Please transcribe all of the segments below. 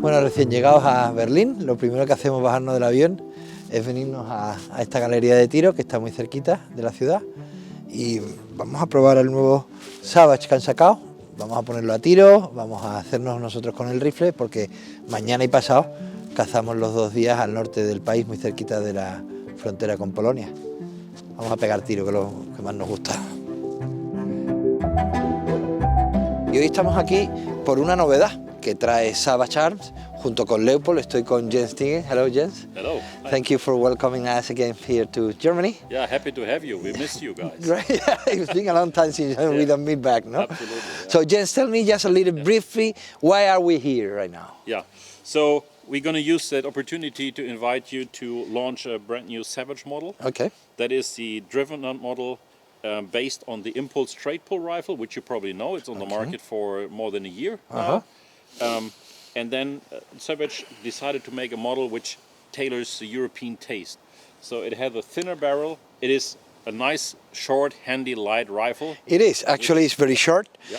Bueno, recién llegados a Berlín, lo primero que hacemos bajarnos del avión es venirnos a esta galería de tiro que está muy cerquita de la ciudad y vamos a probar el nuevo Savage que han sacado. Vamos a ponerlo a tiro, vamos a hacernos nosotros con el rifle porque mañana y pasado cazamos los 2 días al norte del país, muy cerquita de la frontera con Polonia. Vamos a pegar tiro, que es lo que más nos gusta. Y hoy estamos aquí por una novedad que trae Savage Arms junto con Leupold. Estoy con Jens Tigen. Hello, Jens. Hello. Hi. Thank you for welcoming us again here to Germany. Yeah, happy to have you. We miss you guys. Right? It's been a long time since we don't meet back, no? Absolutely. Yeah. So, Jens, tell me just a little briefly, why are we here right now? Yeah. So we're going to use that opportunity to invite you to launch a brand new Savage model. Okay. That is the driven model based on the Impulse straight pull rifle, which you probably know. It's on the market for more than a year now. And then Savage decided to make a model which tailors the European taste. So it has a thinner barrel. It is a nice, short, handy, light rifle. It is. Actually, it's very short. Yeah.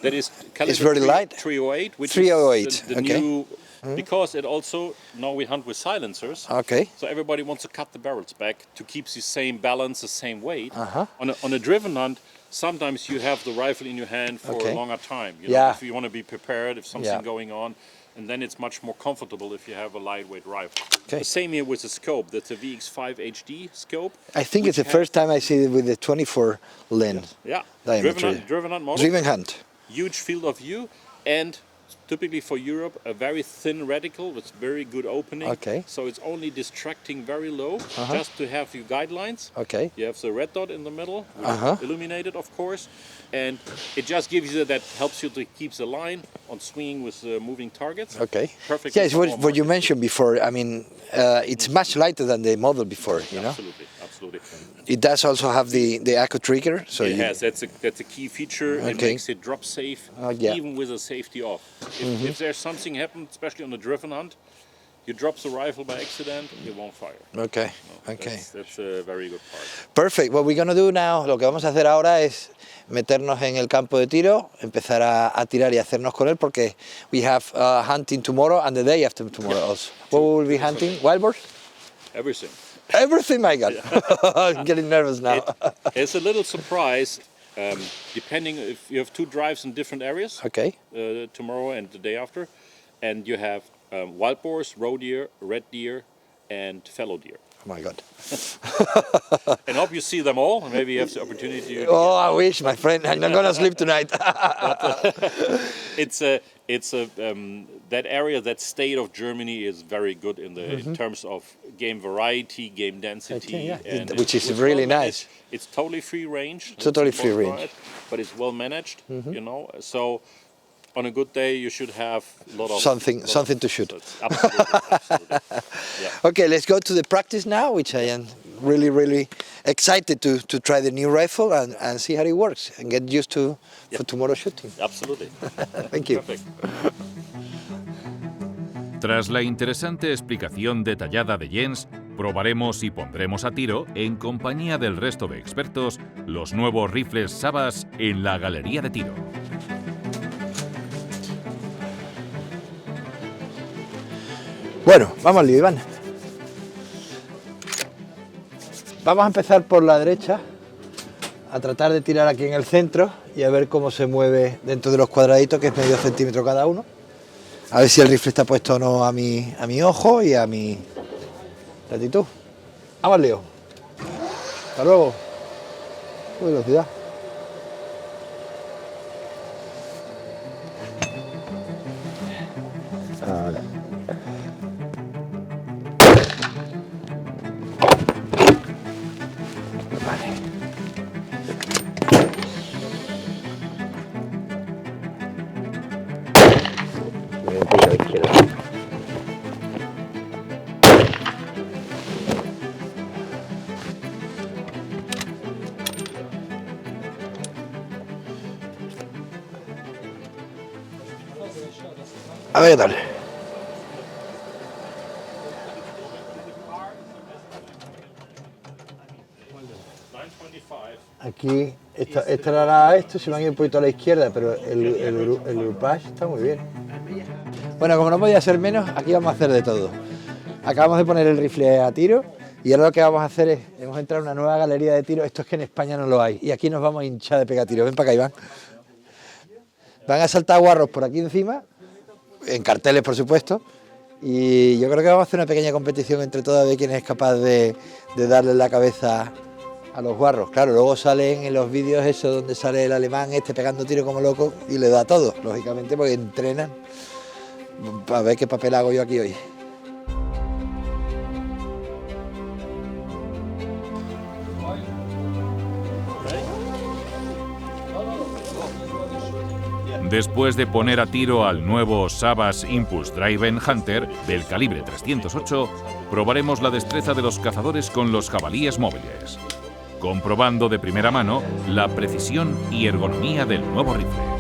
That is very light. 308, which 308, is the okay. new, because it also, now we hunt with silencers. Okay. So everybody wants to cut the barrels back to keep the same balance, the same weight. On a driven hunt, sometimes you have the rifle in your hand for a longer time. You know, if you want to be prepared, if something going on, and then it's much more comfortable if you have a lightweight rifle. Okay. The same here with the scope. That's a VX-5HD scope. I think it's the first time I see it with the 24 lens. Yeah. Diameter. Driven hunt model. Driven hunt. Huge field of view, and typically for Europe, a very thin reticle with very good opening. Okay. So it's only distracting very low, just to have your guidelines. Okay. You have the red dot in the middle, which is illuminated, of course, and it just gives you that, helps you to keep the line on swinging with moving targets. Okay. Perfect. Yes, what you mentioned before. I mean, it's much lighter than the model before. You know. Absolutely, absolutely. It does also have the echo trigger. So it has. That's a key feature. It makes it drop safe, even with a safety off. If there's something happens, especially on a driven hunt, you drop the rifle by accident, you won't fire. Okay. No, Okay. That's a very good part. Perfect. What we're gonna do now, lo que vamos a hacer ahora es meternos en el campo de tiro, empezar a tirar y hacernos con él, porque we have hunting tomorrow and the day after tomorrow also. What will we be hunting? Wild boars? Everything. Everything, my God. I'm getting nervous now. It's a little surprise, depending if you have 2 drives in different areas. Okay. Tomorrow and the day after, and you have wild boars, roe deer, red deer, and fallow deer. Oh my God. And hope you see them all, and maybe you have the opportunity to Oh, I wish, my friend. I'm not gonna sleep tonight. That area, that state of Germany is very good in terms of game variety, game density, and which is really nice. It's totally free range. Totally free range. But it's well managed, you know. So on a good day, you should have a lot of something to shoot. Absolutely. Yeah. Okay, let's go to the practice now, which I am really excited to try the new rifle and see how it works and get used to for tomorrow's shooting. Absolutely. Thank you. Perfect. Tras la interesante explicación detallada de Jens, probaremos y pondremos a tiro, en compañía del resto de expertos, los nuevos rifles Savage en la galería de tiro. Bueno, vamos al lío, Iván. Vamos a empezar por la derecha, a tratar de tirar aquí en el centro y a ver cómo se mueve dentro de los cuadraditos, que es medio centímetro cada uno. A ver si el rifle está puesto o no a mi ojo y a mi latitud. Vamos al lío. Hasta luego. Uy, velocidad. Ahora. A ver qué tal. Aquí, esta era esto, se me han ido un poquito a la izquierda, pero el groupage está muy bien. Bueno, como no podía ser menos, aquí vamos a hacer de todo. Acabamos de poner el rifle a tiro y ahora lo que vamos a hacer es, hemos entrado en una nueva galería de tiro, esto es que en España no lo hay, y aquí nos vamos a hinchar de pegar tiro. Ven para acá, Iván. Van a saltar guarros por aquí encima, en carteles por supuesto, y yo creo que vamos a hacer una pequeña competición entre todos a ver quién es capaz de darle la cabeza a los guarros. Claro, luego salen en los vídeos eso donde sale el alemán pegando tiro como loco y le da todo, lógicamente porque entrenan. A ver qué papel hago yo aquí hoy. Después de poner a tiro al nuevo Savage Impulse Driven Hunter del calibre 308, probaremos la destreza de los cazadores con los jabalíes móviles, comprobando de primera mano la precisión y ergonomía del nuevo rifle.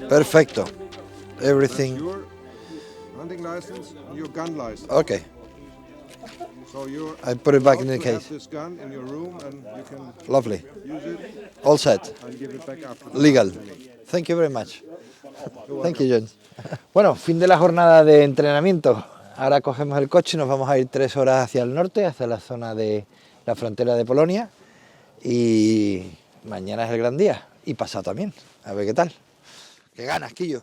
Perfecto. Everything. Your hunting license and your gun license. Okay. So you're I put it back in the allowed to have case. this gun in your room and you can Lovely. use it All set. and give it back after. Legal. Thank you very much. Thank you, John. Bueno, fin de la jornada de entrenamiento. Ahora cogemos el coche y nos vamos a ir 3 horas hacia el norte, hacia la zona de la frontera de Polonia. Y mañana es el gran día. Y pasado también. A ver qué tal. ¡Qué ganas, Quillo!